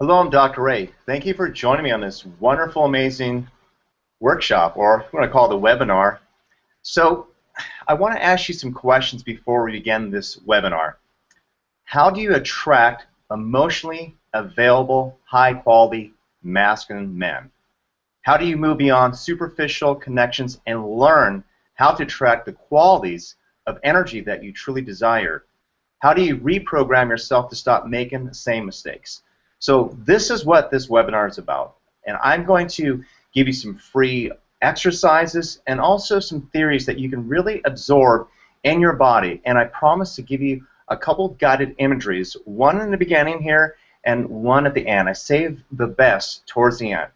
Hello, I'm Dr. Ray. Thank you for joining me on this wonderful, amazing workshop, or I'm going to call it a webinar. So, I want to ask you some questions before we begin this webinar. How do you attract emotionally available, high-quality, masculine men? How do you move beyond superficial connections and learn how to attract the qualities of energy that you truly desire? How do you reprogram yourself to stop making the same mistakes? So this is what this webinar is about. And I'm going to give you some free exercises and also some theories that you can really absorb in your body. And I promise to give you a couple guided imageries, one in the beginning here and one at the end. I save the best towards the end.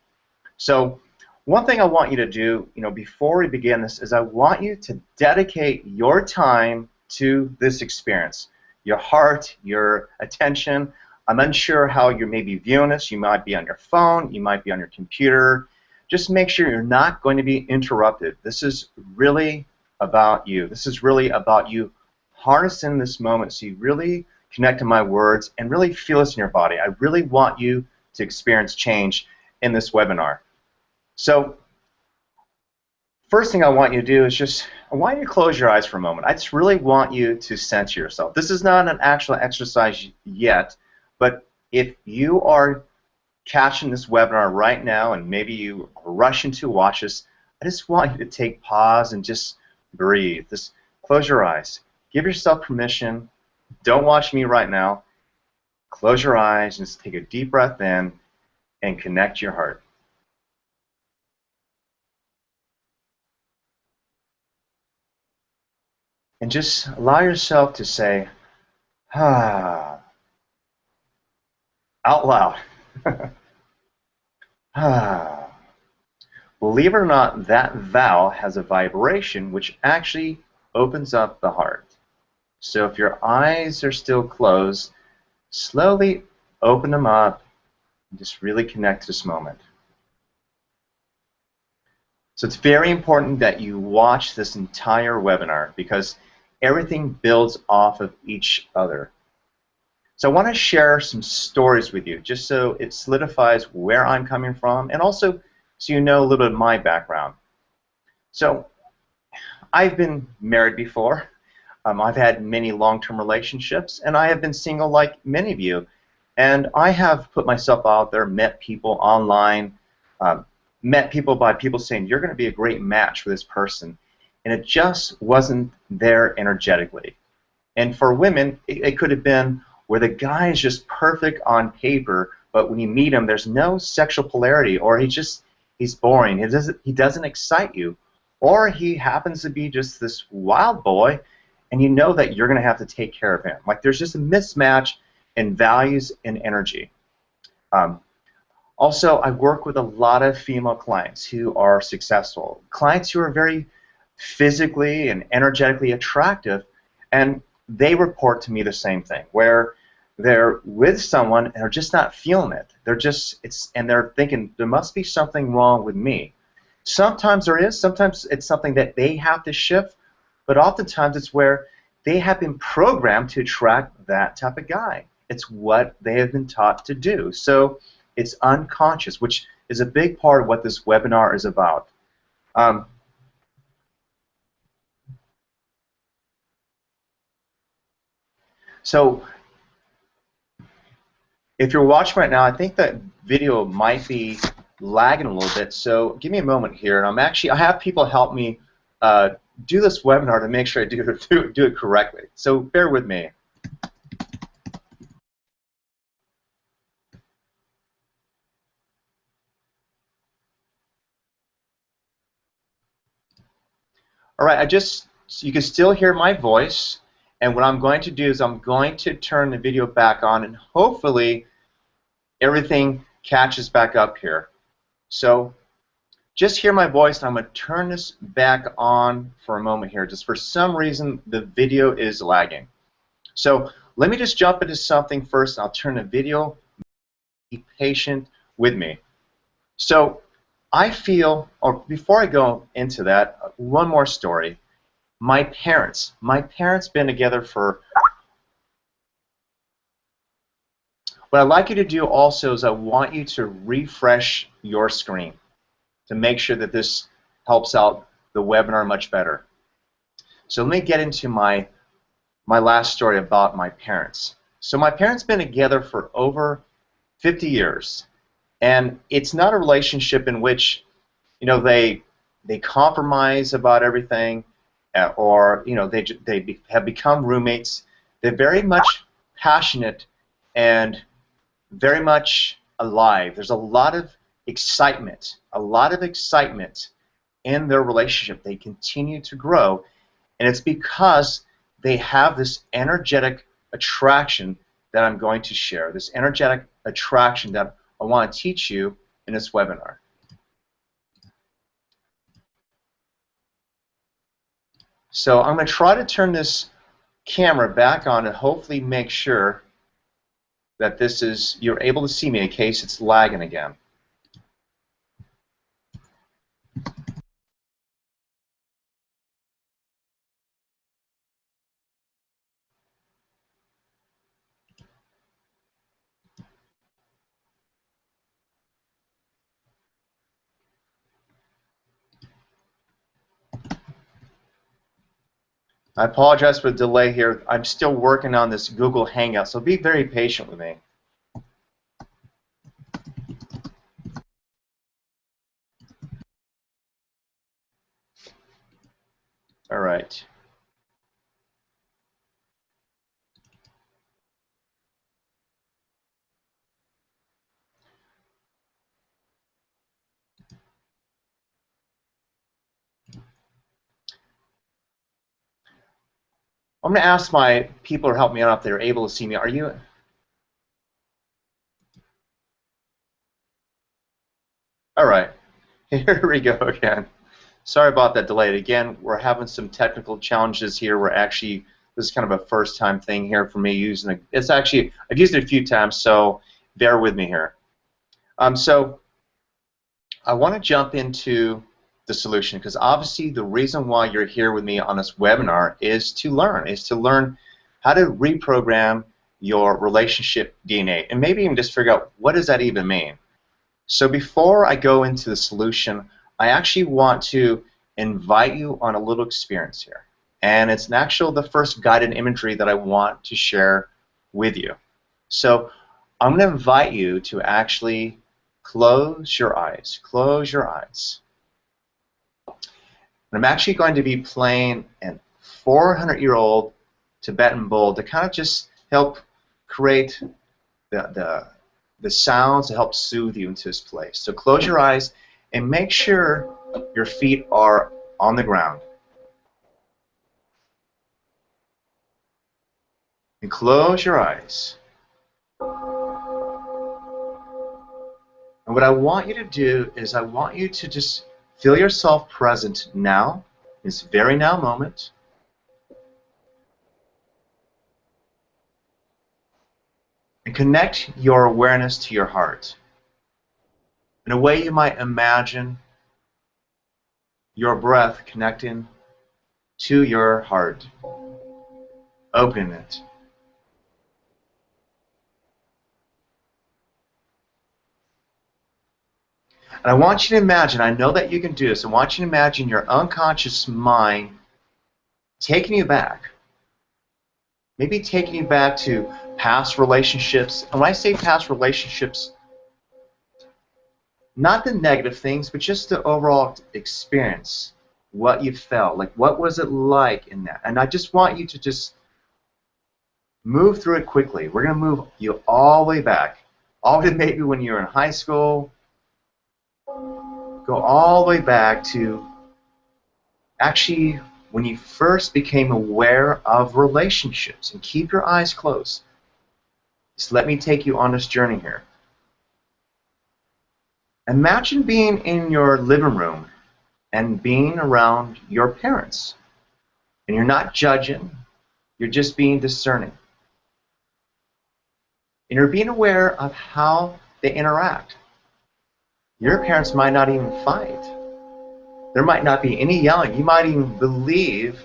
So one thing I want you to do, before we begin this, is I want you to dedicate your time to this experience. Your heart, your attention. I'm unsure how you're maybe viewing this. You might be on your phone, you might be on your computer. Just make sure you're not going to be interrupted. This is really about you. This is really about you harnessing this moment so you really connect to my words and really feel this in your body. I really want you to experience change in this webinar. So, first thing I want you to do is I want you to close your eyes for a moment. I just really want you to center yourself. This is not an actual exercise yet, but if you are catching this webinar right now and maybe you are rushing to watch this, I just want you to take pause and just breathe. Just close your eyes. Give yourself permission. Don't watch me right now. Close your eyes and just take a deep breath in and connect your heart. And just allow yourself to say, ah, out loud. Ah. Believe it or not, that vowel has a vibration which actually opens up the heart. So if your eyes are still closed, slowly open them up and just really connect to this moment. So it's very important that you watch this entire webinar because everything builds off of each other. So I want to share some stories with you just so it solidifies where I'm coming from and also so you know a little bit of my background. So I've been married before. I've had many long-term relationships, and I have been single like many of you. And I have put myself out there, met people online, met people by people saying, you're going to be a great match for this person. And it just wasn't there energetically. And for women, it could have been where the guy is just perfect on paper, but when you meet him, there's no sexual polarity, or he's boring. He doesn't excite you. Or he happens to be just this wild boy, and you know that you're going to have to take care of him. Like there's just a mismatch in values and energy. Also, I work with a lot of female clients who are successful, clients who are very physically and energetically attractive, and they report to me the same thing, where they're with someone and they're just not feeling it. And they're thinking there must be something wrong with me. Sometimes there is. Sometimes it's something that they have to shift, but oftentimes it's where they have been programmed to attract that type of guy. It's what they have been taught to do. So it's unconscious, which is a big part of what this webinar is about. So if you're watching right now, I think that video might be lagging a little bit, so give me a moment here. And I have people help me do this webinar to make sure I do it correctly. So bear with me. All right, you can still hear my voice, and what I'm going to do is I'm going to turn the video back on, and hopefully everything catches back up here. So just hear my voice, and I'm going to turn this back on for a moment here. Just for some reason, the video is lagging. So let me just jump into something first, and I'll turn the video. Be patient with me. So I feel, or before I go into that, one more story. My parents been together for What I'd like you to do also is I want you to refresh your screen to make sure that this helps out the webinar much better. So let me get into my last story about my parents. So my parents have been together for over 50 years, and it's not a relationship in which, you know, they compromise about everything, or, you know, they have become roommates. They're very much passionate and very much alive. There's a lot of excitement, in their relationship. They continue to grow, and it's because they have this energetic attraction that I'm going to share, this energetic attraction that I want to teach you in this webinar. So I'm going to try to turn this camera back on and hopefully make sure that you're able to see me in case it's lagging again. I apologize for the delay here. I'm still working on this Google Hangout, so be very patient with me. All right. I'm going to ask my people to help me out if they're able to see me. Are you? All right. Here we go again. Sorry about that delay. Again, we're having some technical challenges here. This is kind of a first-time thing here for me using it. It's actually, I've used it a few times, so bear with me here. So I want to jump into the solution, because obviously the reason why you're here with me on this webinar is to learn how to reprogram your relationship DNA, and maybe even just figure out what does that even mean. So before I go into the solution, I actually want to invite you on a little experience here, and it's the first guided imagery that I want to share with you. So I'm going to invite you to actually close your eyes. Close your eyes. And I'm actually going to be playing a 400-year-old Tibetan bull to kind of just help create the sounds to help soothe you into this place. So close your eyes and make sure your feet are on the ground. And close your eyes. And what I want you to do is I want you to just feel yourself present now, this very now moment. And connect your awareness to your heart. In a way you might imagine your breath connecting to your heart, opening it. And I want you to imagine, I know that you can do this, I want you to imagine your unconscious mind taking you back. Maybe taking you back to past relationships. And when I say past relationships, not the negative things, but just the overall experience, what you felt, like what was it like in that. And I just want you to just move through it quickly. We're going to move you all the way back, all the way maybe when you were in high school, go all the way back to actually when you first became aware of relationships. And keep your eyes closed. Just let me take you on this journey here. Imagine being in your living room and being around your parents. And you're not judging, you're just being discerning. And you're being aware of how they interact. Your parents might not even fight. There might not be any yelling. You might even believe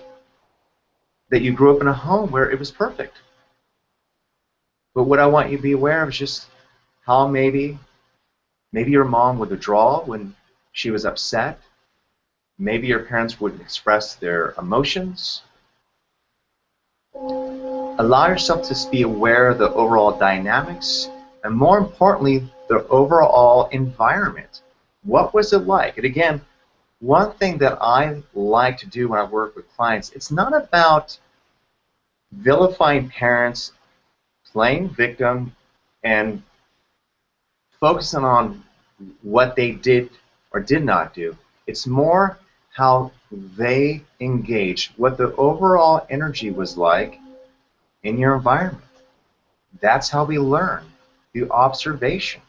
that you grew up in a home where it was perfect. But what I want you to be aware of is just how maybe your mom would withdraw when she was upset. Maybe your parents wouldn't express their emotions. Allow yourself to just be aware of the overall dynamics and, more importantly, the overall environment. What was it like? And again, one thing that I like to do when I work with clients, it's not about vilifying parents, playing victim, and focusing on what they did or did not do. It's more how they engaged, what the overall energy was like in your environment. That's how we learn, through observations.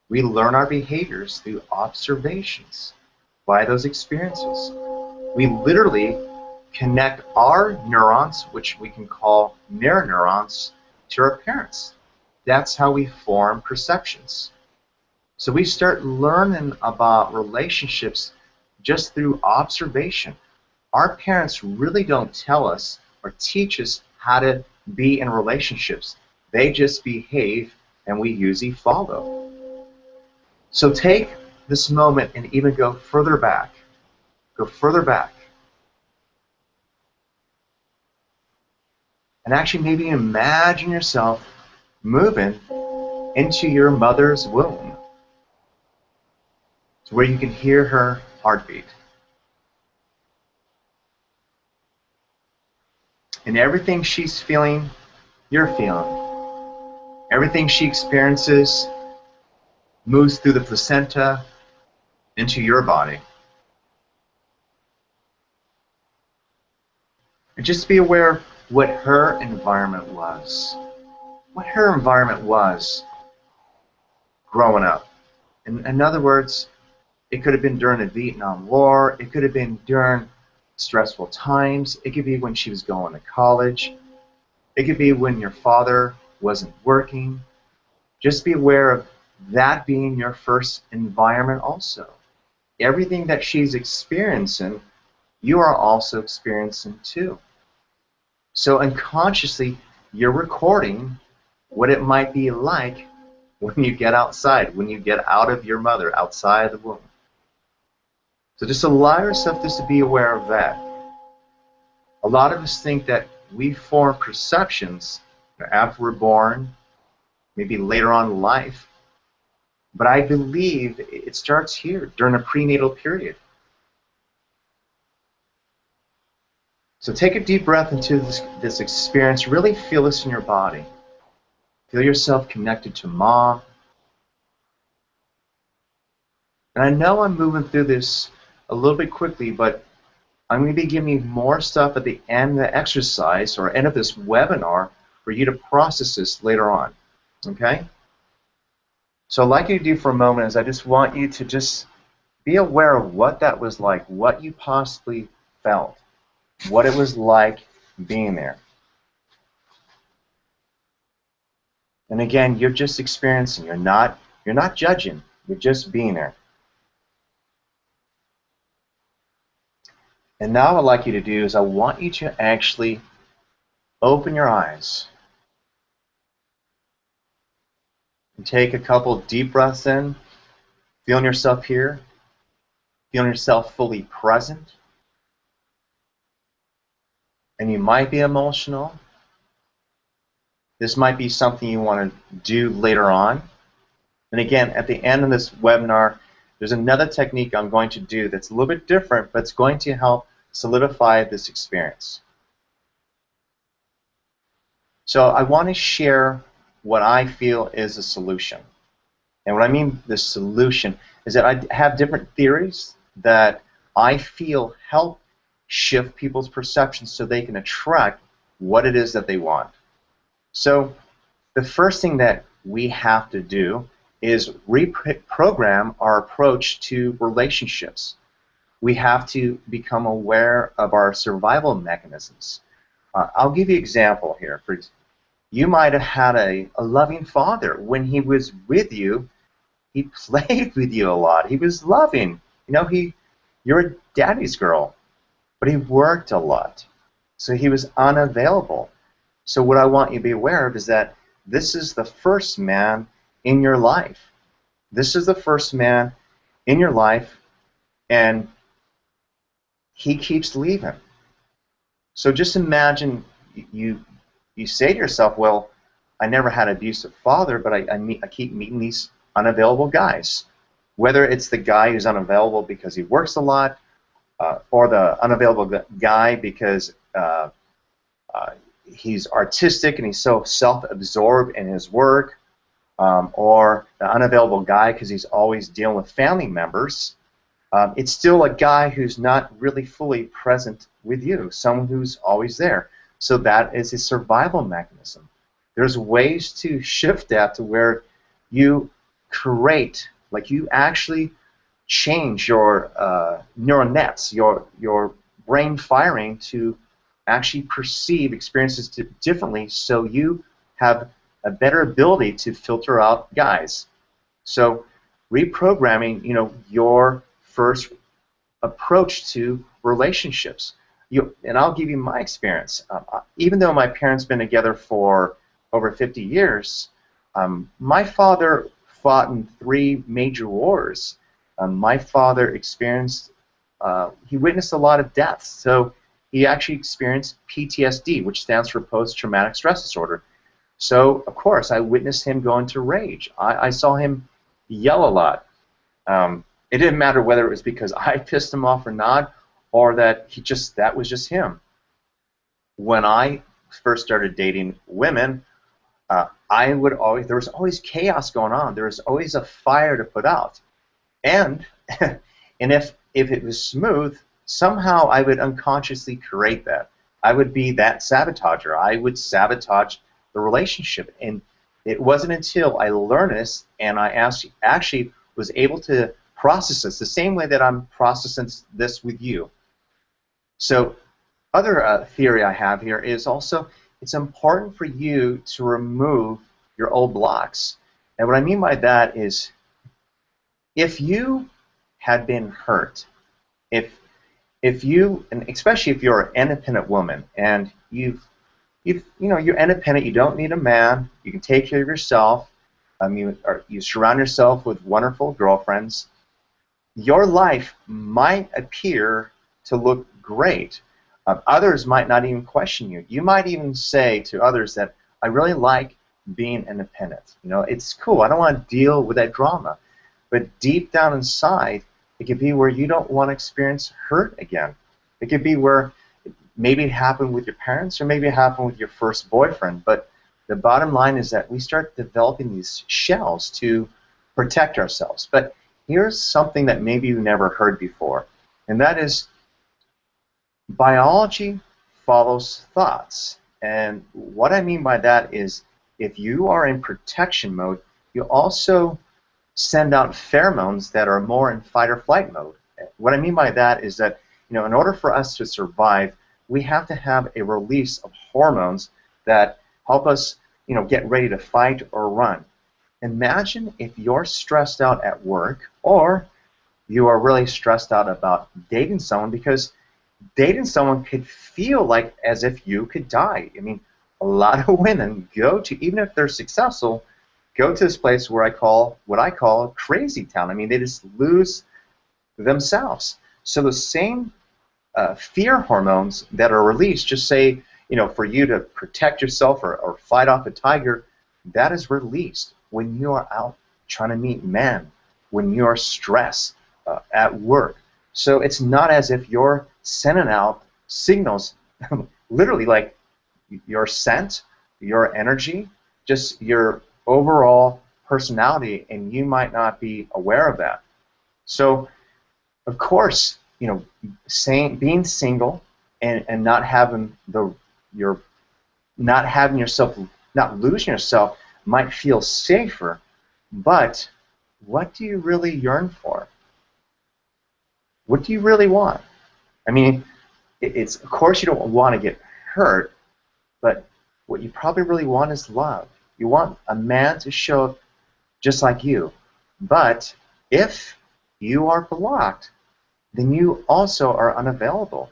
We learn our behaviors through observations, by those experiences. We literally connect our neurons, which we can call mirror neurons, to our parents. That's how we form perceptions. So we start learning about relationships just through observation. Our parents really don't tell us or teach us how to be in relationships. They just behave and we usually follow. So take this moment and even go further back. Go further back. And actually maybe imagine yourself moving into your mother's womb, to where you can hear her heartbeat. And everything she's feeling, you're feeling. Everything she experiences moves through the placenta into your body. And just be aware of what her environment was. What her environment was growing up. In other words, it could have been during the Vietnam War. It could have been during stressful times. It could be when she was going to college. It could be when your father wasn't working. Just be aware of that being your first environment also. Everything that she's experiencing, you are also experiencing too. So unconsciously, you're recording what it might be like when you get outside, when you get out of your mother, outside of the womb. So just allow yourself just to be aware of that. A lot of us think that we form perceptions after we're born, maybe later on in life, but I believe it starts here, during a prenatal period. So take a deep breath into this experience. Really feel this in your body. Feel yourself connected to mom. And I know I'm moving through this a little bit quickly, but I'm going to be giving you more stuff at the end of the exercise or end of this webinar for you to process this later on. Okay? So I'd like you to do for a moment is I just want you to just be aware of what that was like, what you possibly felt, what it was like being there. And again, you're just experiencing. You're not judging. You're just being there. And now what I'd like you to do is I want you to actually open your eyes and take a couple deep breaths in, feeling yourself here, feeling yourself fully present. And you might be emotional. This might be something you want to do later on. And again, at the end of this webinar, there's another technique I'm going to do that's a little bit different, but it's going to help solidify this experience. So I want to share what I feel is a solution. And what I mean the solution is that I have different theories that I feel help shift people's perceptions so they can attract what it is that they want. So the first thing that we have to do is reprogram our approach to relationships. We have to become aware of our survival mechanisms. I'll give you an example here. You might have had a loving father. When he was with you, he played with you a lot. He was loving. You know, you're a daddy's girl, but he worked a lot. So he was unavailable. So what I want you to be aware of is that this is the first man in your life. This is the first man in your life, and he keeps leaving. So just imagine you say to yourself, well, I never had an abusive father, but I keep meeting these unavailable guys. Whether it's the guy who's unavailable because he works a lot, or the unavailable guy because he's artistic and he's so self-absorbed in his work, or the unavailable guy because he's always dealing with family members, it's still a guy who's not really fully present with you, someone who's always there. So that is a survival mechanism. There's ways to shift that to where you create, like you actually change your neural nets, your brain firing to actually perceive experiences differently, so you have a better ability to filter out guys. So reprogramming, your first approach to relationships. And I'll give you my experience. Even though my parents been together for over 50 years, my father fought in 3 major wars. My father experienced, he witnessed a lot of deaths. So he actually experienced PTSD, which stands for post-traumatic stress disorder. So, of course, I witnessed him go into rage. I saw him yell a lot. It didn't matter whether it was because I pissed him off or not, or that that was just him. When I first started dating women, there was always chaos going on. There was always a fire to put out. And if it was smooth, somehow I would unconsciously create that. I would be that sabotager. I would sabotage the relationship. And it wasn't until I learned this and I actually was able to process this the same way that I'm processing this with you. So other theory I have here is also it's important for you to remove your old blocks. And what I mean by that is if you had been hurt, if you, and especially if you're an independent woman and you're independent, you don't need a man, you can take care of yourself, you surround yourself with wonderful girlfriends, your life might appear to look great. Others might not even question you. You might even say to others that I really like being independent. It's cool. I don't want to deal with that drama. But deep down inside, it could be where you don't want to experience hurt again. It could be where maybe it happened with your parents or maybe it happened with your first boyfriend. But the bottom line is that we start developing these shells to protect ourselves. But here's something that maybe you never heard before, and that is biology follows thoughts. And what I mean by that is if you are in protection mode, you also send out pheromones that are more in fight or flight mode. What I mean by that is that in order for us to survive, we have to have a release of hormones that help us get ready to fight or run. Imagine if you're stressed out at work or you are really stressed out about dating someone, because dating someone could feel like as if you could die. I mean, a lot of women go to, even if they're successful, go to this place where what I call crazy town. I mean, they just lose themselves. So the same fear hormones that are released, just say, for you to protect yourself or fight off a tiger, that is released when you are out trying to meet men, when you are stressed at work. So it's not as if you're sending out signals, literally like your scent, your energy, just your overall personality, and you might not be aware of that. So, of course, being single and not having not losing yourself might feel safer, but what do you really yearn for? What do you really want? I mean, it's of course you don't want to get hurt, but what you probably really want is love. You want a man to show up just like you. But if you are blocked, then you also are unavailable.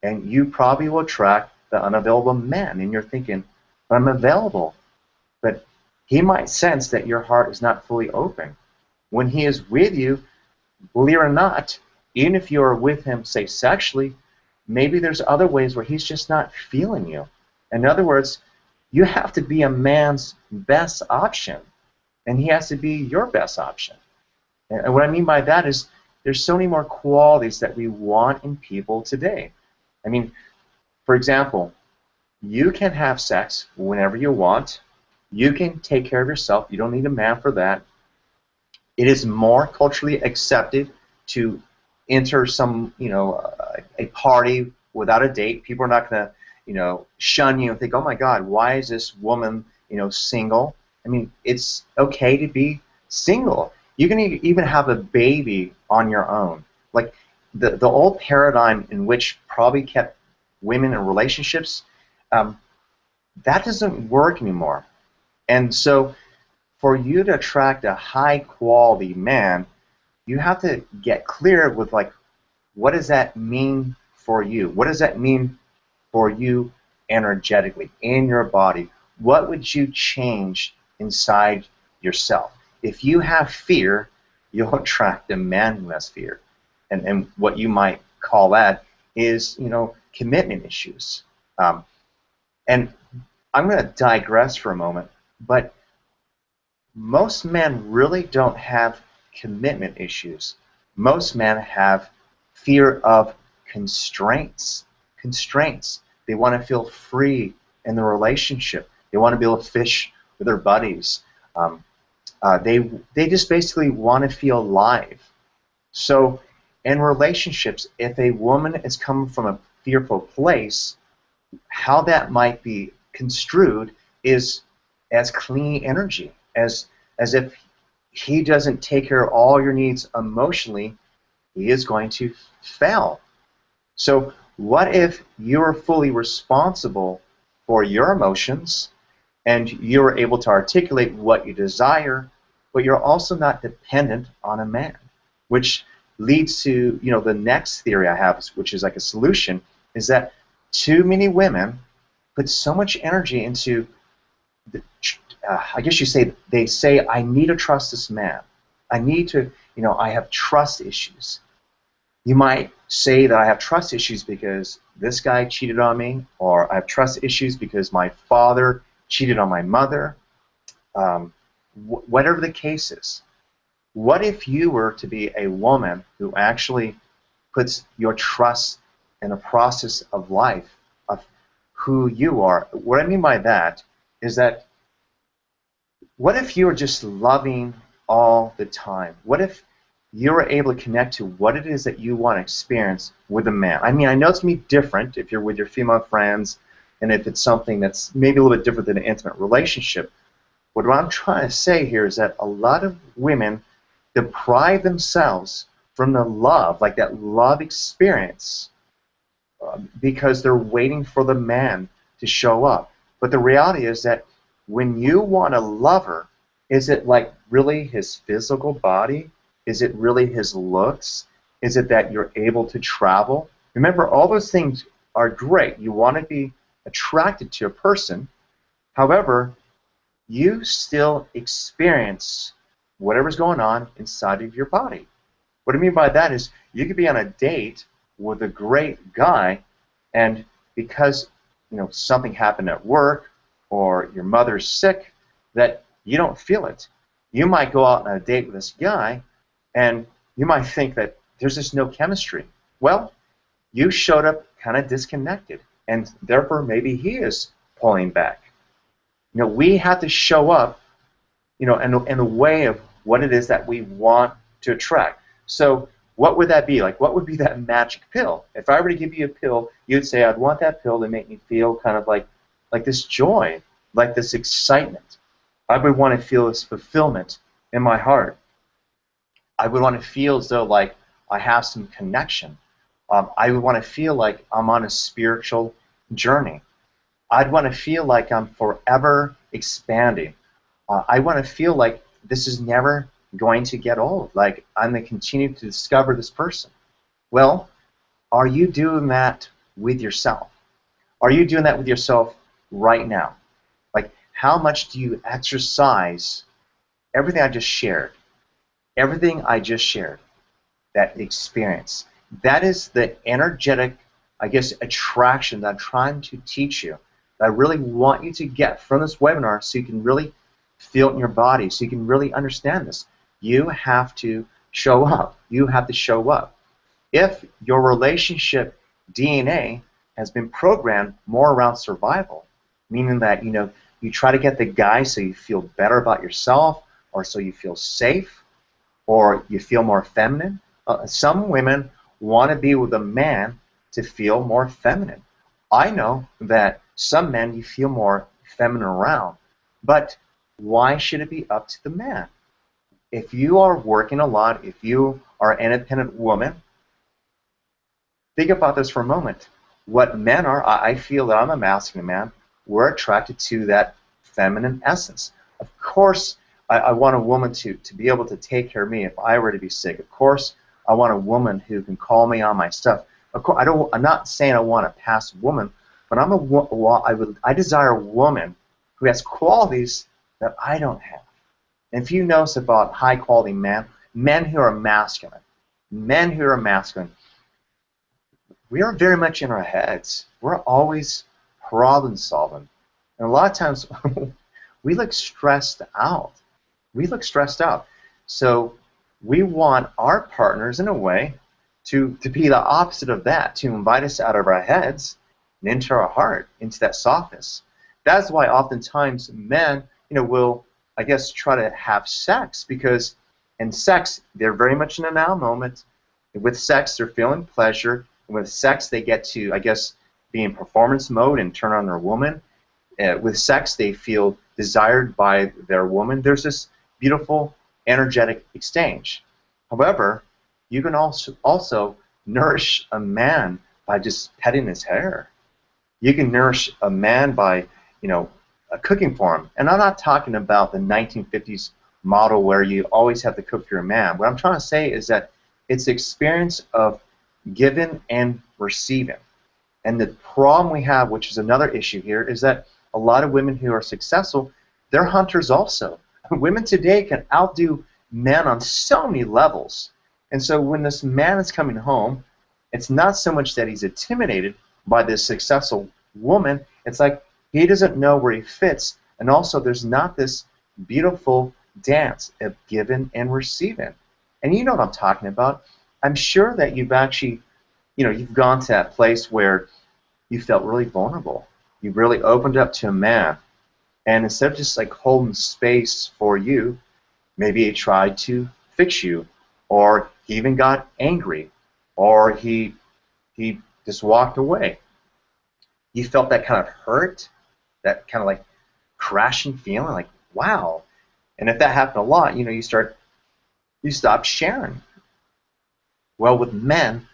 And you probably will attract the unavailable man. And you're thinking, but I'm available. but he might sense that your heart is not fully open. When he is with you, believe it or not, even if you're with him, say sexually, maybe there's other ways where he's just not feeling you. In other words, you have to be a man's best option, and he has to be your best option. And what I mean by that is there's so many more qualities that we want in people today. I mean, for example, you can have sex whenever you want. You can take care of yourself. You don't need a man for that. It is more culturally accepted to enter some, a party without a date. People are not going to, shun you and think, oh my God, why is this woman, single? I mean, it's okay to be single. You can even have a baby on your own. Like the old paradigm in which probably kept women in relationships, that doesn't work anymore. And so for you to attract a high quality man, you have to get clear with like, what does that mean for you? What does that mean for you energetically in your body? What would you change inside yourself? If you have fear, you'll attract a man who has fear. And what you might call that is, commitment issues. And I'm going to digress for a moment, but most men really don't have commitment issues. Most men have fear of constraints. Constraints. They want to feel free in the relationship. They want to be able to fish with their buddies. They just basically want to feel alive. So in relationships, if a woman is coming from a fearful place, how that might be construed is as clean energy, as if he doesn't take care of all your needs emotionally, he is going to fail. So what if you're fully responsible for your emotions and you're able to articulate what you desire, but you're also not dependent on a man, which leads to the next theory I have, which is like a solution, is that too many women put so much energy into I guess they say, I need to trust this man. I need to, I have trust issues. You might say that I have trust issues because this guy cheated on me, or I have trust issues because my father cheated on my mother. Whatever the case is. What if you were to be a woman who actually puts your trust in the process of life, of who you are? What I mean by that is that what if you were just loving all the time? What if you were able to connect to what it is that you want to experience with a man? I mean, I know it's going to be different if you're with your female friends and if it's something that's maybe a little bit different than an intimate relationship. But what I'm trying to say here is that a lot of women deprive themselves from the love, like that love experience, because they're waiting for the man to show up. But the reality is that when you want a lover, is it like really his physical body? Is it really his looks? Is it that you're able to travel? Remember, all those things are great. You want to be attracted to a person. However, you still experience whatever's going on inside of your body. What I mean by that is you could be on a date with a great guy, and because something happened at work or your mother's sick, that you don't feel it. You might go out on a date with this guy, and you might think that there's just no chemistry. Well, you showed up kind of disconnected, and therefore maybe he is pulling back. We have to show up, in a way of what it is that we want to attract. So what would that be? Like, what would be that magic pill? If I were to give you a pill, you'd say, I'd want that pill to make me feel kind of like this joy, like this excitement. I would want to feel this fulfillment in my heart. I would want to feel as though like I have some connection. I would want to feel like I'm on a spiritual journey. I'd want to feel like I'm forever expanding. I want to feel like this is never going to get old, like I'm going to continue to discover this person. Well, are you doing that with yourself? Are you doing that with yourself right now? Like, How much do you exercise everything I just shared? Everything I just shared, that experience. That is the energetic, I guess, attraction that I'm trying to teach you. That I really want you to get from this webinar so you can really feel it in your body, so you can really understand this. You have to show up. You have to show up. If your relationship DNA has been programmed more around survival, meaning that you try to get the guy so you feel better about yourself, or so you feel safe, or you feel more feminine. Some women want to be with a man to feel more feminine. I know that some men you feel more feminine around, but why should it be up to the man? If you are working a lot, if you are an independent woman, think about this for a moment. What men are, I feel that I'm a masculine man, we're attracted to that feminine essence. Of course, I want a woman to be able to take care of me if I were to be sick. Of course, I want a woman who can call me on my stuff. Of course, I'm not saying I want a passive woman, but I desire a woman who has qualities that I don't have. And if you notice about high-quality men who are masculine, we are very much in our heads. We're always problem solving. And a lot of times we look stressed out. We look stressed out. So we want our partners, in a way, to be the opposite of that, to invite us out of our heads and into our heart, into that softness. That's why oftentimes men, will, I guess, try to have sex, because in sex, they're very much in a now moment. With sex, they're feeling pleasure. With sex, they get to, I guess, be in performance mode and turn on their woman. With sex, they feel desired by their woman. There's this beautiful, energetic exchange. However, you can also nourish a man by just petting his hair. You can nourish a man by, cooking for him. And I'm not talking about the 1950s model where you always have to cook for your man. What I'm trying to say is that it's the experience of giving and receiving. And the problem we have, which is another issue here, is that a lot of women who are successful, they're hunters also. Women today can outdo men on so many levels. And so when this man is coming home, it's not so much that he's intimidated by this successful woman, it's like he doesn't know where he fits. And also there's not this beautiful dance of giving and receiving. And you know what I'm talking about. I'm sure that you've actually, you've gone to that place where you felt really vulnerable. You really opened up to a man. And instead of just like holding space for you, maybe he tried to fix you, or he even got angry, or he just walked away. You felt that kind of hurt, that kind of like crashing feeling, like, wow. And if that happened a lot, you stop sharing. Well, with men,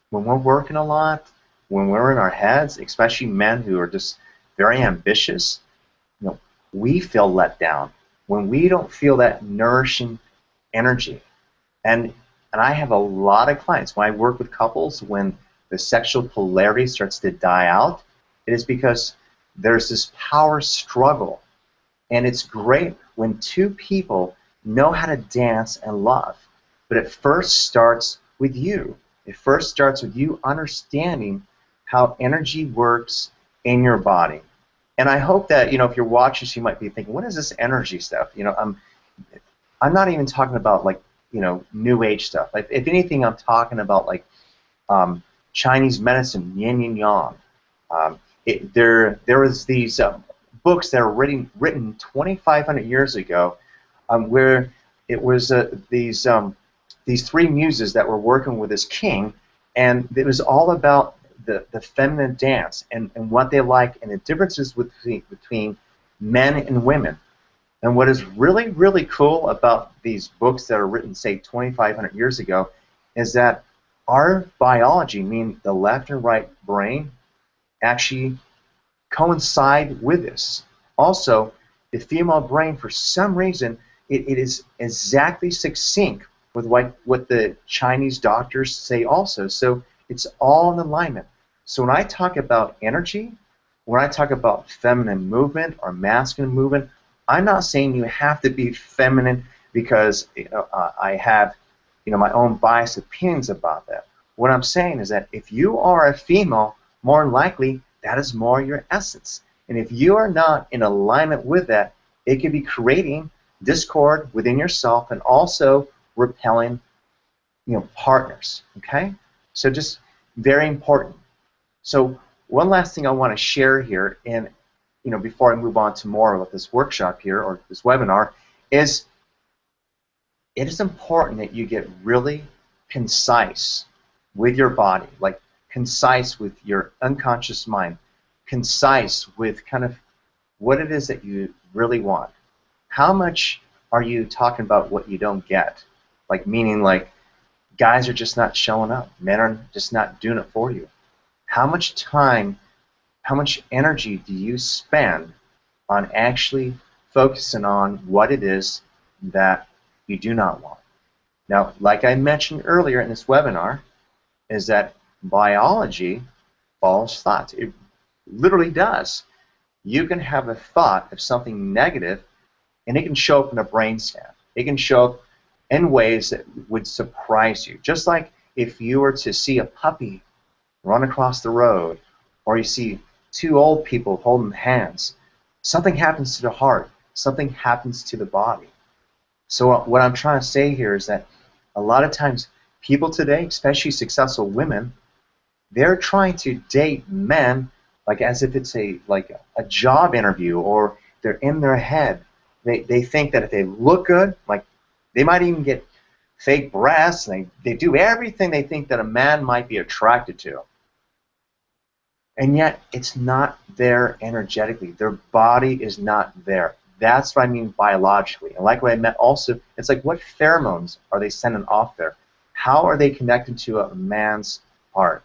when we're working a lot, when we're in our heads, especially men who are just very ambitious, we feel let down when we don't feel that nourishing energy. And I have a lot of clients, when I work with couples, when the sexual polarity starts to die out, it is because there's this power struggle. And it's great when two people know how to dance and love. But it first starts with you. It first starts with you understanding how energy works in your body. And I hope that, if you're watching, you might be thinking, what is this energy stuff? I'm not even talking about like, New Age stuff. Like, if anything, I'm talking about like Chinese medicine, yin and yang. There was these books that were written 2,500 years ago, where it was these three muses that were working with this king, and it was all about the feminine dance and what they like and the differences between men and women. And what is really, really cool about these books that are written, say, 2,500 years ago, is that our biology, meaning the left and right brain, actually coincide with this. Also, the female brain, for some reason, it is exactly succinct with what the Chinese doctors say also. So it's all in alignment. So when I talk about energy, when I talk about feminine movement or masculine movement, I'm not saying you have to be feminine because I have my own biased opinions about that. What I'm saying is that if you are a female, more than likely that is more your essence. And if you are not in alignment with that, it could be creating discord within yourself and also repelling partners. Okay? So just very important. So one last thing I want to share here, and before I move on to more about this workshop here or this webinar, is it is important that you get really concise with your body, like concise with your unconscious mind, concise with kind of what it is that you really want. How much are you talking about what you don't get? Like meaning like guys are just not showing up. Men are just not doing it for you. How much time, how much energy do you spend on actually focusing on what it is that you do not want? Now, like I mentioned earlier in this webinar, is that biology follows thoughts. It literally does. You can have a thought of something negative, and it can show up in a brain scan. It can show up in ways that would surprise you. Just like if you were to see a puppy run across the road, or you see two old people holding hands, something happens to the heart, something happens to the body. So what I'm trying to say here is that a lot of times people today, especially successful women, they're trying to date men like as if it's a job interview, or they're in their head. They think that if they look good, like they might even get fake breasts, and they do everything they think that a man might be attracted to. And yet it's not there energetically. Their body is not there. That's what I mean biologically. And like what I meant also, it's like what pheromones are they sending off there? How are they connected to a man's heart?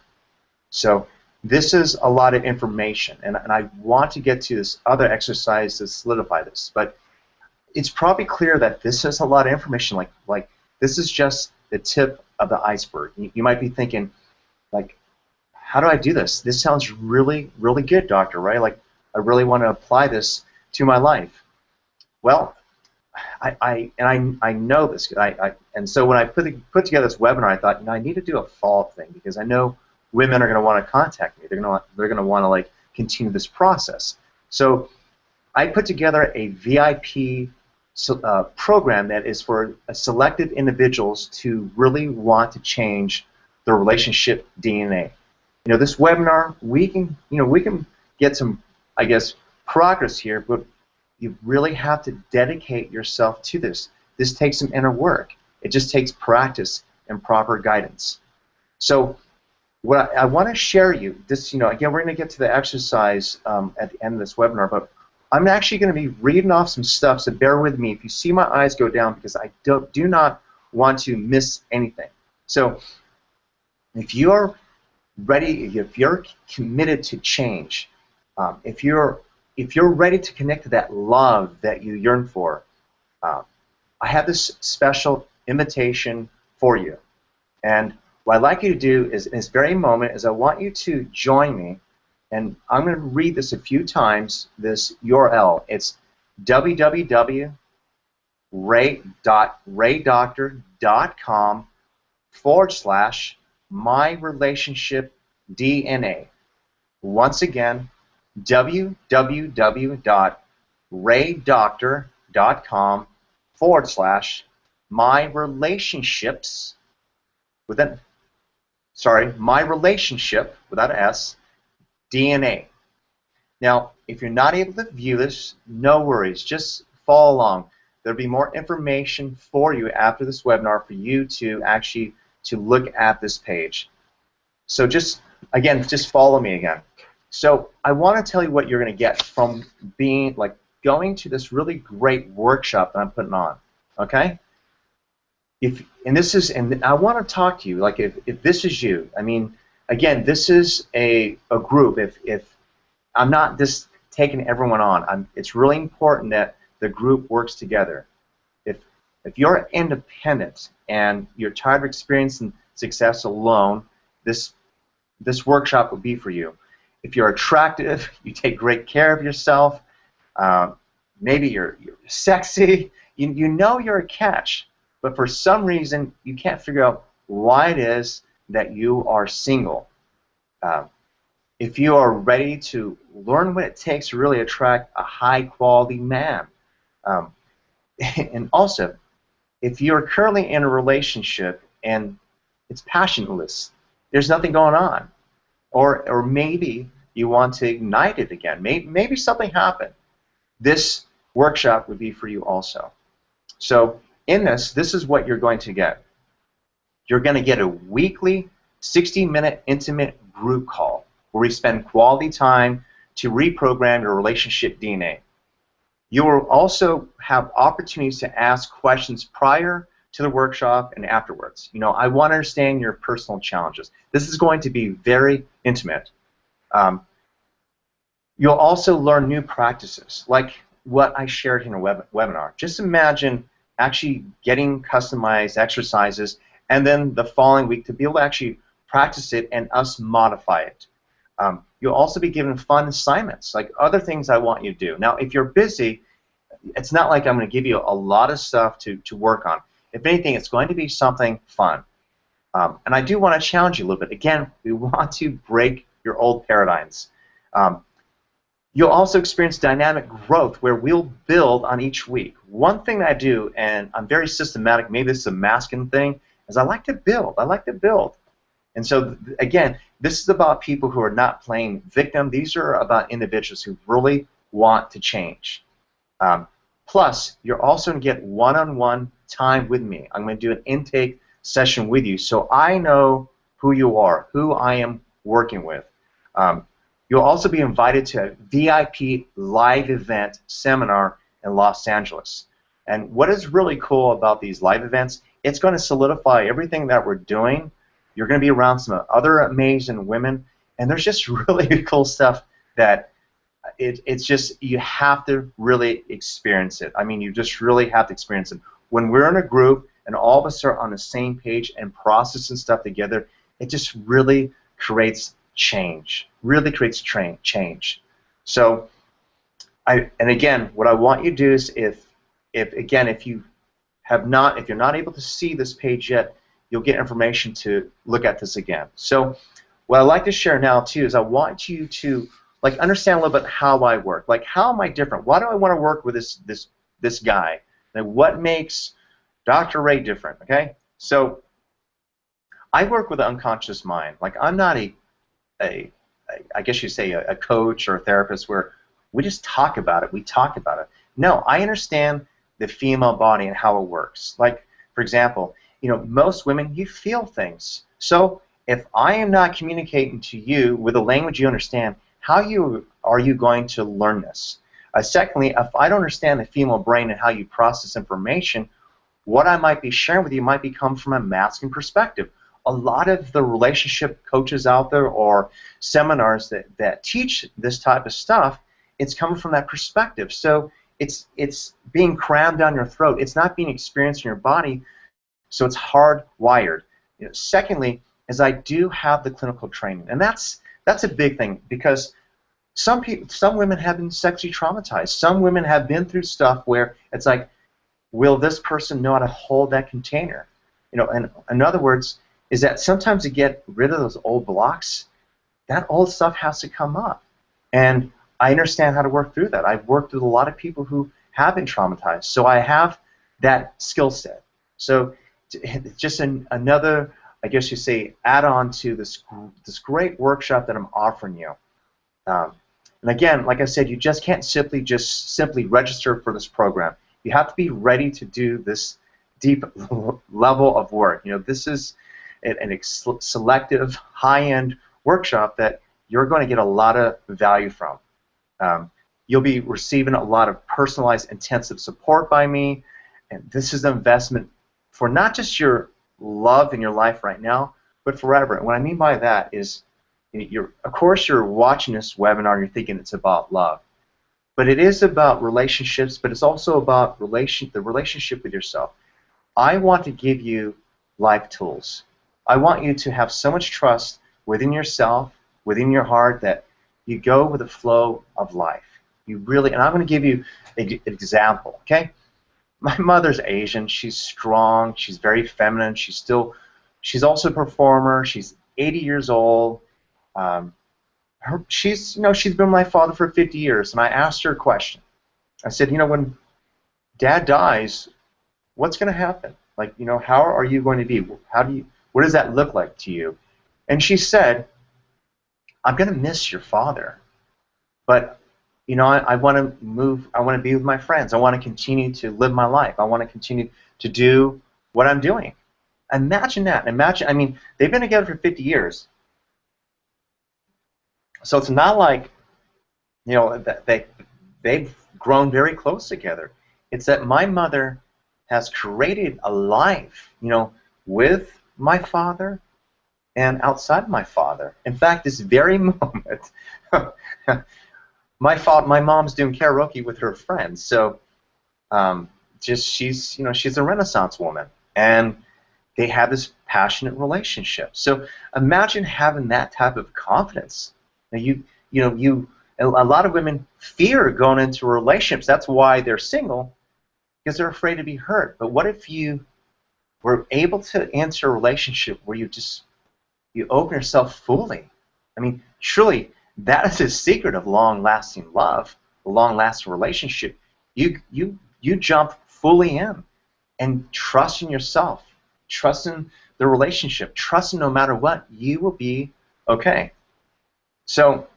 So this is a lot of information, and I want to get to this other exercise to solidify this. But it's probably clear that this is a lot of information. Like this is just the tip of the iceberg. You might be thinking, like, how do I do this? This sounds really, really good, doctor, right? Like, I really want to apply this to my life. Well, I know this. And so when I put together this webinar, I thought, I need to do a follow-up thing, because I know women are going to want to contact me. They're going to want to like continue this process. So I put together a VIP program that is for selected individuals to really want to change their relationship DNA. This webinar, we can get some, I guess, progress here, but you really have to dedicate yourself to this. This takes some inner work. It just takes practice and proper guidance. So what I want to share you, this, again, we're going to get to the exercise at the end of this webinar, but I'm actually going to be reading off some stuff, so bear with me if you see my eyes go down, because I do not want to miss anything. So if you're ready, if you're committed to change, if you're ready to connect to that love that you yearn for, I have this special invitation for you. And what I'd like you to do is, in this very moment, is I want you to join me, and I'm going to read this a few times, this URL. It's www.raydoctor.com/my-relationship-DNA. Once again, www.raydoctor.com/my-relationships my-relationship without an S, DNA. Now, if you're not able to view this, no worries. Just follow along. There'll be more information for you after this webinar for you to actually look at this page. So just follow me again. So I want to tell you what you're going to get from going to this really great workshop that I'm putting on. Okay? And I want to talk to you, like if this is you. I mean, again, this is a group. If I'm not just taking everyone on, it's really important that the group works together. If you're independent and you're tired of experiencing success alone, this workshop will be for you. If you're attractive, you take great care of yourself, uh, maybe you're sexy, you know you're a catch, but for some reason you can't figure out why it is that you are single. Um, if you are ready to learn what it takes to really attract a high quality man, um, and also if you're currently in a relationship and it's passionless, there's nothing going on, or maybe you want to ignite it again, maybe something happened, this workshop would be for you also. So in this is what you're going to get. You're going to get a weekly 60-minute intimate group call where we spend quality time to reprogram your relationship DNA. You will also have opportunities to ask questions prior to the workshop and afterwards. You know, I want to understand your personal challenges. This is going to be very intimate. Um, you'll also learn new practices, like what I shared in a webinar. Just imagine actually getting customized exercises and then the following week to be able to actually practice it and us modify it. You'll also be given fun assignments, like other things I want you to do. Now, if you're busy, it's not like I'm going to give you a lot of stuff to work on. If anything, it's going to be something fun. And I do want to challenge you a little bit. Again, we want to break your old paradigms. You'll also experience dynamic growth where we'll build on each week. One thing that I do, and I'm very systematic, maybe this is a masculine thing, is I like to build. I like to build. And so, again, this is about people who are not playing victim. These are about individuals who really want to change. Plus, you're also going to get one-on-one time with me. I'm going to do an intake session with you so I know who you are, who I am working with. You'll also be invited to a VIP live event seminar in Los Angeles. And what is really cool about these live events, it's going to solidify everything that we're doing. You're going to be around some other amazing women, and there's just really cool stuff that it's just, you have to really experience it. I mean, you just really have to experience it. When we're in a group and all of us are on the same page and processing stuff together, it just really creates change, really creates change. So, and again, what I want you to do is, if you're not able to see this page yet, you'll get information to look at this again. So, what I'd like to share now too is I want you to understand a little bit how I work. Like, how am I different? Why do I want to work with this guy? Like, what makes Dr. Ray different? Okay, so I work with the unconscious mind. Like, I'm not I guess you say a coach or a therapist where we just talk about it. We talk about it. No, I understand the female body and how it works. Like, for example, you know, most women, you feel things. So if I am not communicating to you with a language you understand, how are you going to learn this? Secondly, if I don't understand the female brain and how you process information, what I might be sharing with you might become from a masculine perspective. A lot of the relationship coaches out there or seminars that teach this type of stuff, it's coming from that perspective. So it's being crammed down your throat. It's not being experienced in your body, so it's hardwired. You know, secondly, is I do have the clinical training, and that's a big thing, because some women have been sexually traumatized. Some women have been through stuff where it's like, will this person know how to hold that container? You know, and in other words, is that sometimes to get rid of those old blocks, that old stuff has to come up. And I understand how to work through that. I've worked with a lot of people who have been traumatized, so I have that skill set. So just another, I guess you say, add-on to this great workshop that I'm offering you. And again, like I said, you just can't simply register for this program. You have to be ready to do this deep level of work. You know, this is an selective, high-end workshop that you're going to get a lot of value from. You'll be receiving a lot of personalized, intensive support by me, and this is an investment for not just your love in your life right now, but forever. And what I mean by that is, of course, you're watching this webinar and you're thinking it's about love, but it is about relationships, but it's also about the relationship with yourself. I want to give you life tools. I want you to have so much trust within yourself, within your heart, that you go with the flow of life. You really, and I'm going to give you an example, okay? My mother's Asian. She's strong. She's very feminine. She's also a performer. She's 80 years old. She's been my father for 50 years. And I asked her a question. I said, when Dad dies, what's going to happen? Like, how are you going to be? What does that look like to you? And she said, I'm going to miss your father, but I want to move. I want to be with my friends. I want to continue to live my life. I want to continue to do what I'm doing. Imagine that. Imagine. I mean, they've been together for 50 years, so it's not like that they've grown very close together. It's that my mother has created a life, with my father and outside my father. In fact, this very moment, my mom's doing karaoke with her friends. So, she's a Renaissance woman, and they have this passionate relationship. So imagine having that type of confidence. Now, a lot of women fear going into relationships. That's why they're single, because they're afraid to be hurt. But what if you were able to enter a relationship where you open yourself fully? I mean, truly, that is the secret of long-lasting love, a long-lasting relationship. You jump fully in and trust in yourself, trust in the relationship, trust in no matter what, you will be okay. So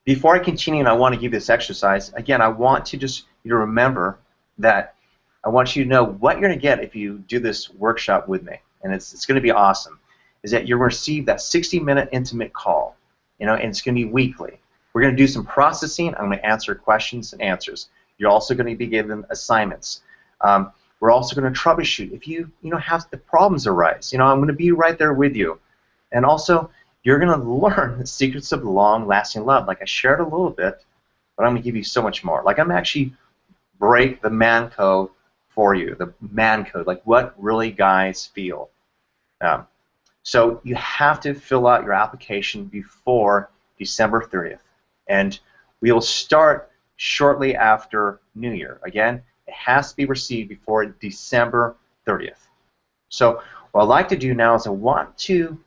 before I continue, and I want to give this exercise, again, I want you to remember that I want you to know what you're going to get if you do this workshop with me, and it's going to be awesome, is that you're going to receive that 60-minute intimate call, and it's going to be weekly. We're going to do some processing. I'm going to answer questions and answers. You're also going to be given assignments. We're also going to troubleshoot if you have the problems arise. I'm going to be right there with you, and also you're going to learn the secrets of long-lasting love. Like I shared a little bit, but I'm going to give you so much more. Like I'm actually break the man code for you, the man code, like what really guys feel. So you have to fill out your application before December 30th, and we will start shortly after New Year. Again, it has to be received before December 30th. So what I'd like to do now is I want to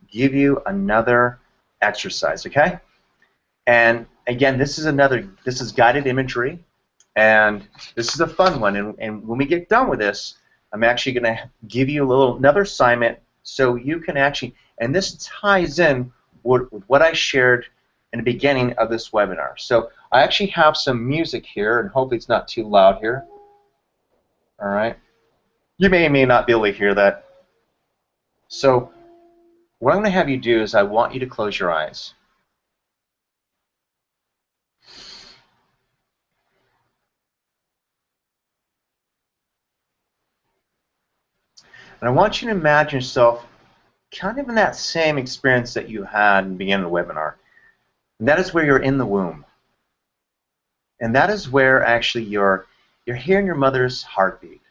give you another exercise, okay? And again, this is guided imagery, and this is a fun one. And when we get done with this, I'm actually going to give you another assignment so you can actually, and this ties in with what I shared in the beginning of this webinar. So I actually have some music here, and hopefully it's not too loud here. All right. You may or may not be able to hear that. So what I'm going to have you do is I want you to close your eyes. And I want you to imagine yourself kind of in that same experience that you had in the beginning of the webinar. And that is where you're in the womb. And that is where actually you're hearing your mother's heartbeat.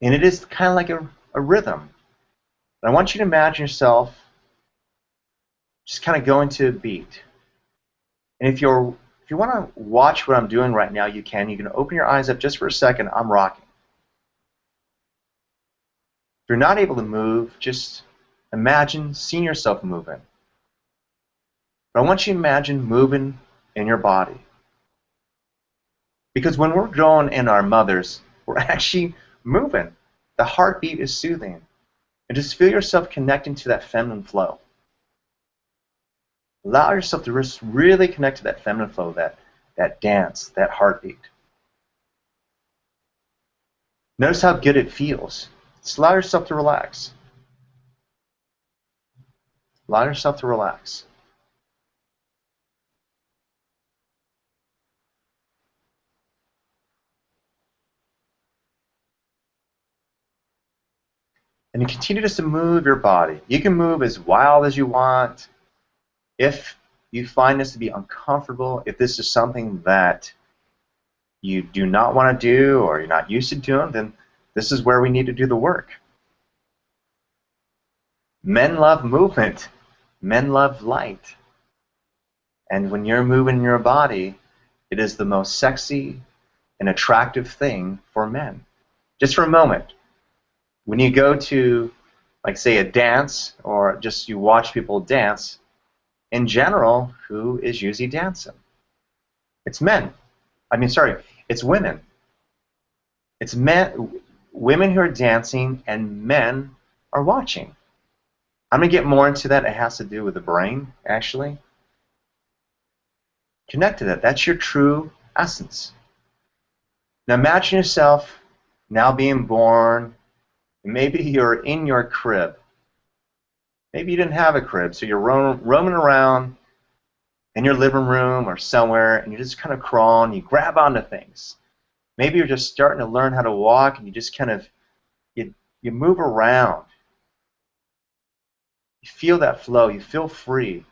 And it is kind of like a rhythm. And I want you to imagine yourself just kind of going to a beat. And if you want to watch what I'm doing right now, you can. You can open your eyes up just for a second. I'm rocking. If you're not able to move, just imagine seeing yourself moving. But I want you to imagine moving in your body. Because when we're growing in our mothers, we're actually moving. The heartbeat is soothing. And just feel yourself connecting to that feminine flow. Allow yourself to just really connect to that feminine flow, that dance, that heartbeat. Notice how good it feels. Just allow yourself to relax. Allow yourself to relax. And you continue just to move your body. You can move as wild as you want. If you find this to be uncomfortable, if this is something that you do not want to do or you're not used to doing, then this is where we need to do the work. Men love movement. Men love light. And when you're moving your body, it is the most sexy and attractive thing for men. Just for a moment, when you go to, like, say, a dance, or just you watch people dance, in general, who is usually dancing? It's men. It's women. It's men, women who are dancing, and men are watching. I'm going to get more into that. It has to do with the brain, actually. Connect to that. That's your true essence. Now imagine yourself now being born. Maybe you're in your crib. Maybe you didn't have a crib, so you're roaming around in your living room or somewhere, and you're just kind of crawling. You grab onto things. Maybe you're just starting to learn how to walk, and you just kind of you move around. You feel that flow. You feel free.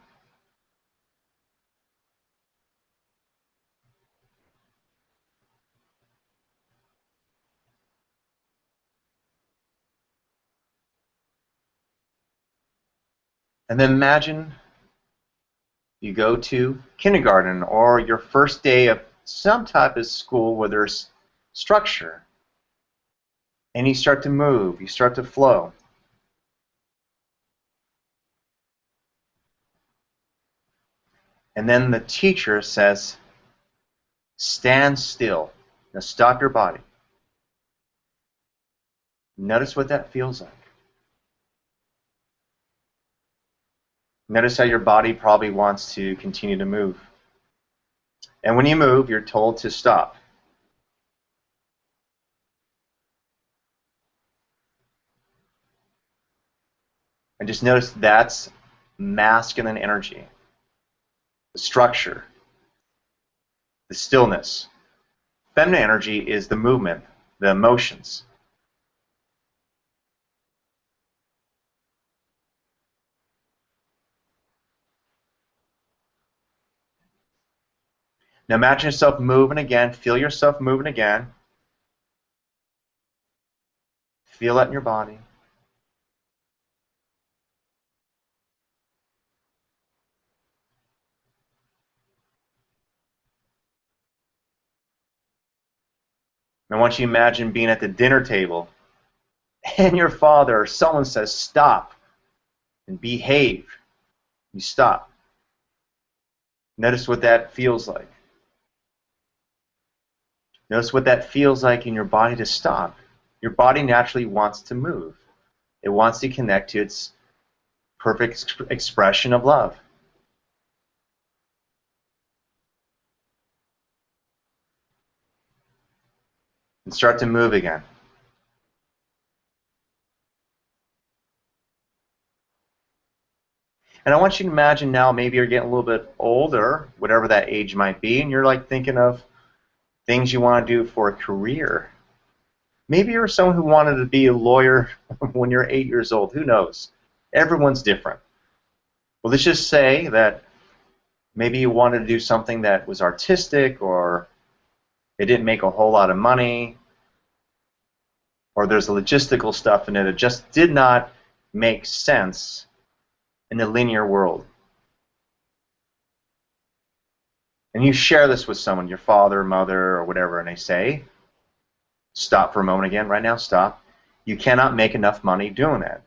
And then imagine you go to kindergarten or your first day of some type of school where there's structure. And you start to move. You start to flow. And then the teacher says, stand still. Now stop your body. Notice what that feels like. Notice how your body probably wants to continue to move. And when you move, you're told to stop. And just notice that's masculine energy. The structure. The stillness. Feminine energy is the movement, the emotions. Now imagine yourself moving again. Feel yourself moving again. Feel that in your body. And I want you to imagine being at the dinner table and your father or someone says, stop and behave. You stop. Notice what that feels like. Notice what that feels like in your body to stop. Your body naturally wants to move. It wants to connect to its perfect expression of love. And start to move again. And I want you to imagine now maybe you're getting a little bit older, whatever that age might be, and you're like thinking of things you want to do for a career. Maybe you're someone who wanted to be a lawyer when you're 8 years old. Who knows? Everyone's different. Well, let's just say that maybe you wanted to do something that was artistic, or it didn't make a whole lot of money, or there's a logistical stuff in it that just did not make sense in the linear world. And you share this with someone, your father, mother, or whatever, and they say, stop for a moment again, right now, stop. You cannot make enough money doing that.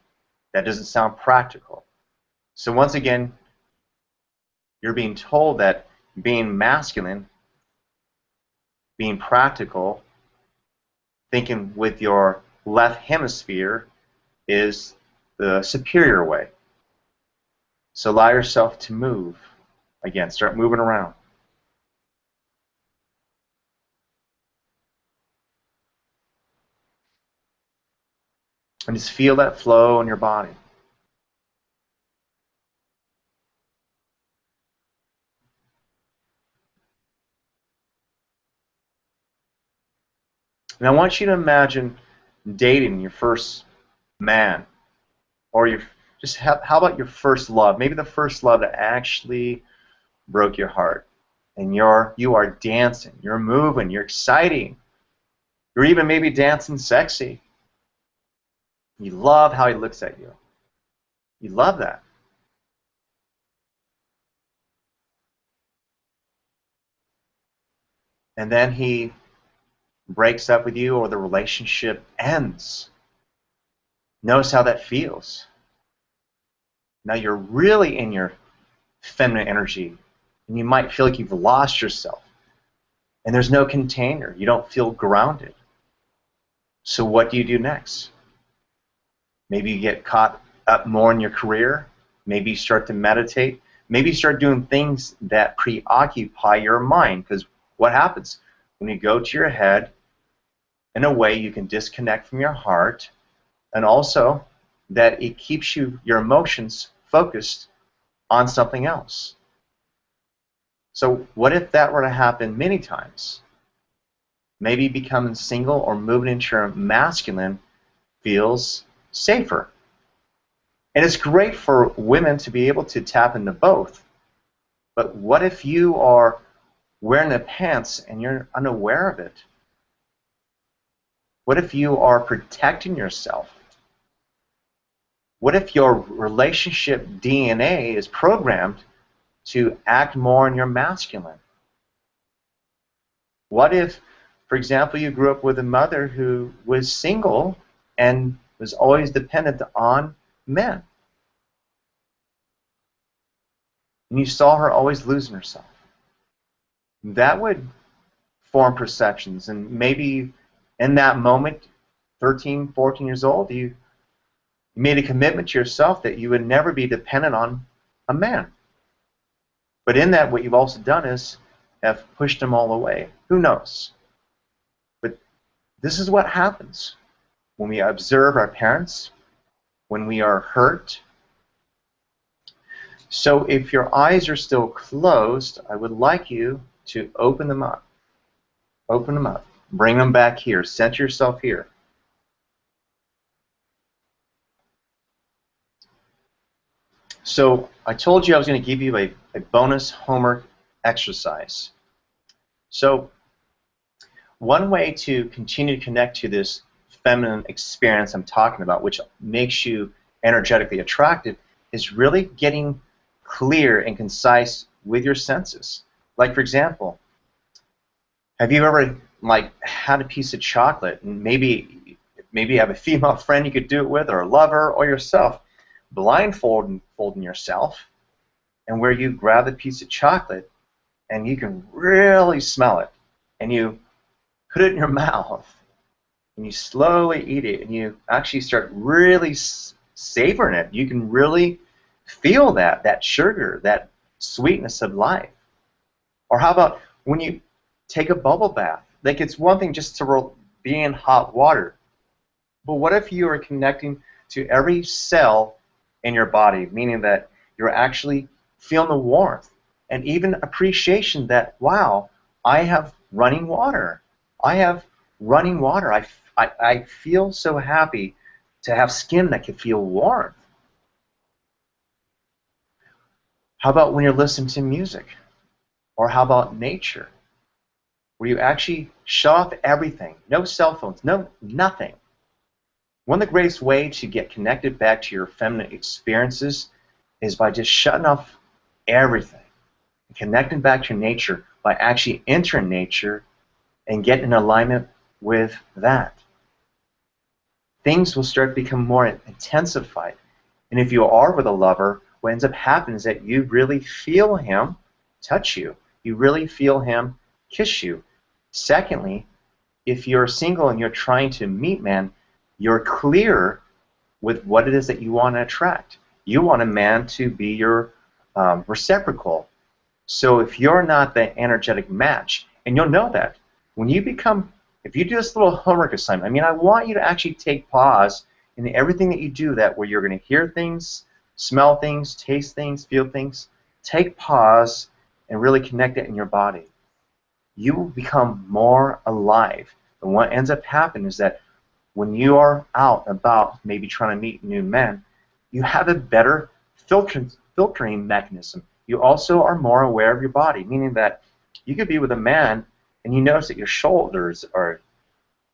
That doesn't sound practical. So once again, you're being told that being masculine, being practical, thinking with your left hemisphere is the superior way. So allow yourself to move. Again, start moving around. And just feel that flow in your body. And I want you to imagine dating your first man, or how about your first love? Maybe the first love that actually broke your heart, and you are dancing, you're moving, you're exciting, you're even maybe dancing sexy. You love how he looks at you. You love that. and then he breaks up with you or the relationship ends. Notice how that feels. Now you're really in your feminine energy, and you might feel like you've lost yourself, and there's no container. You don't feel grounded. So what do you do next? Maybe you get caught up more in your career. Maybe you start to meditate. Maybe you start doing things that preoccupy your mind, because what happens when you go to your head, in a way you can disconnect from your heart, and also that it keeps your emotions focused on something else. So what if that were to happen many times? Maybe becoming single or moving into your masculine feels safer. And it's great for women to be able to tap into both. But what if you are wearing the pants and you're unaware of it? What if you are protecting yourself? What if your relationship DNA is programmed to act more in your masculine? What if, for example, you grew up with a mother who was single and was always dependent on men, and you saw her always losing herself? That would form perceptions, and maybe in that moment, 13, 14 years old, you made a commitment to yourself that you would never be dependent on a man. But in that, what you've also done is have pushed them all away. Who knows? But this is what happens when we observe our parents, when we are hurt. So if your eyes are still closed, I would like you to open them up. Open them up. Bring them back here. Center yourself here. So I told you I was going to give you a bonus homework exercise. So one way to continue to connect to this feminine experience I'm talking about, which makes you energetically attractive, is really getting clear and concise with your senses. Like, for example, have you ever had a piece of chocolate, and maybe you have a female friend you could do it with, or a lover, or yourself, blindfolding yourself, and where you grab a piece of chocolate and you can really smell it, and you put it in your mouth and you slowly eat it, and you actually start really savoring it. You can really feel that sugar, that sweetness of life. Or how about when you take a bubble bath? Like, it's one thing just to be in hot water, but what if you are connecting to every cell in your body, meaning that you're actually feeling the warmth and even appreciation that, wow, I have running water. I have running water. I feel so happy to have skin that can feel warmth. How about when you're listening to music? Or how about nature, where you actually shut off everything, no cell phones, no nothing? One of the greatest ways to get connected back to your feminine experiences is by just shutting off everything, and connecting back to nature by actually entering nature and getting in alignment with that. Things will start to become more intensified. And if you are with a lover, what ends up happening is that you really feel him touch you. You really feel him kiss you. Secondly, if you're single and you're trying to meet men, you're clear with what it is that you want to attract. You want a man to be your reciprocal. So if you're not the energetic match, and you'll know that when you become, if you do this little homework assignment, I mean, I want you to actually take pause in everything that you do, that where you're going to hear things, smell things, taste things, feel things. Take pause and really connect it in your body. You will become more alive. And what ends up happening is that when you are out about maybe trying to meet new men, you have a better filtering mechanism. You also are more aware of your body, meaning that you could be with a man and you notice that your shoulders are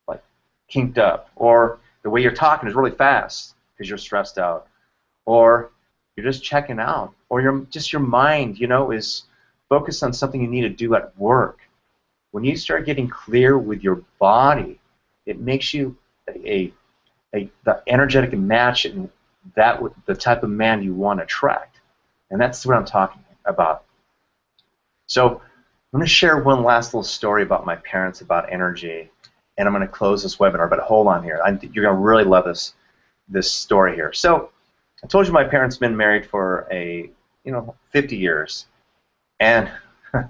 like kinked up, or the way you're talking is really fast because you're stressed out, or you're just checking out, or your mind, is focused on something you need to do at work. when you start getting clear with your body, it makes you the energetic match and the type of man you want to attract. And that's what I'm talking about. So I'm going to share one last little story about my parents about energy, and I'm going to close this webinar. But hold on here. You're going to really love this story here. So I told you my parents have been married for 50 years, and I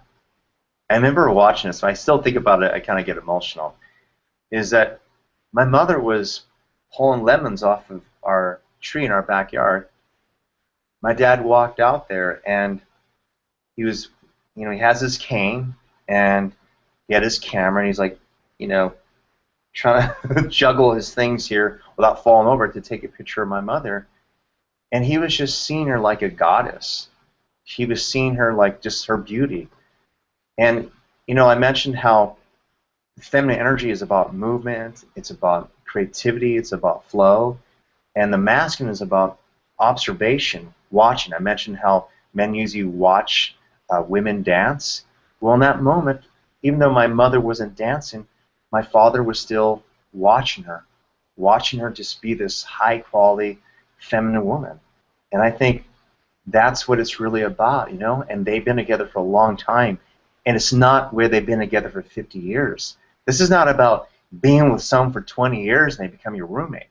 remember watching this. I still think about it. I kind of get emotional. Is that my mother was pulling lemons off of our tree in our backyard. My dad walked out there, and he was, he has his cane, and he had his camera, and he's like, trying to juggle his things here without falling over to take a picture of my mother. And he was just seeing her like a goddess. He was seeing her like just her beauty. And, I mentioned how feminine energy is about movement, it's about creativity, it's about flow, and the masculine is about observation, watching. I mentioned how men usually watch women dance. Well, in that moment, even though my mother wasn't dancing, my father was still watching her just be this high-quality feminine woman. And I think that's what it's really about, and they've been together for a long time. And it's not where they've been together for 50 years. This is not about being with someone for 20 years and they become your roommate.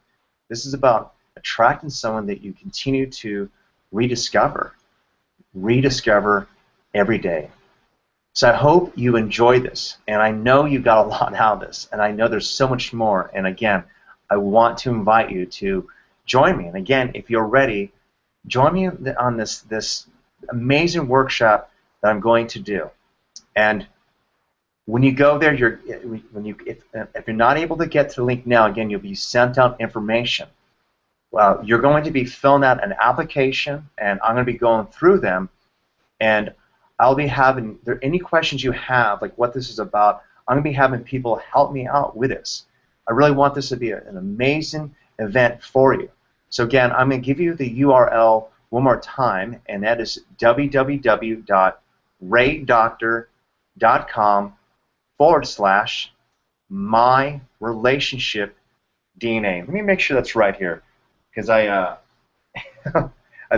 This is about attracting someone that you continue to rediscover every day. So I hope you enjoy this, and I know you got a lot out of this, and I know there's so much more. And again, I want to invite you to join me. And again, if you're ready, join me on this amazing workshop that I'm going to do. And when you go there, if you're not able to get to the link now, again, you'll be sent out information. Well, you're going to be filling out an application, and I'm going to be going through them, and I'll be having any questions you have, like what this is about. I'm going to be having people help me out with this. I really want this to be an amazing event for you. So again, I'm going to give you the URL one more time, and that is www.raydoktor.com/my-relationship-DNA. Let me make sure that's right here, because I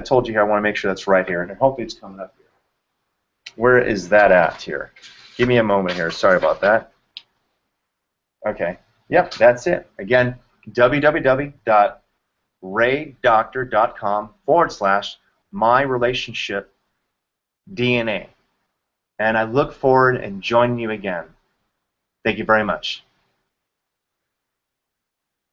told you here I want to make sure that's right here, and hopefully it's coming up here. Where is that at here? Give me a moment here. Sorry about that. Okay. Yep, that's it. Again, www.raydoktor.com/my-relationship-DNA. And I look forward to joining you again. Thank you very much.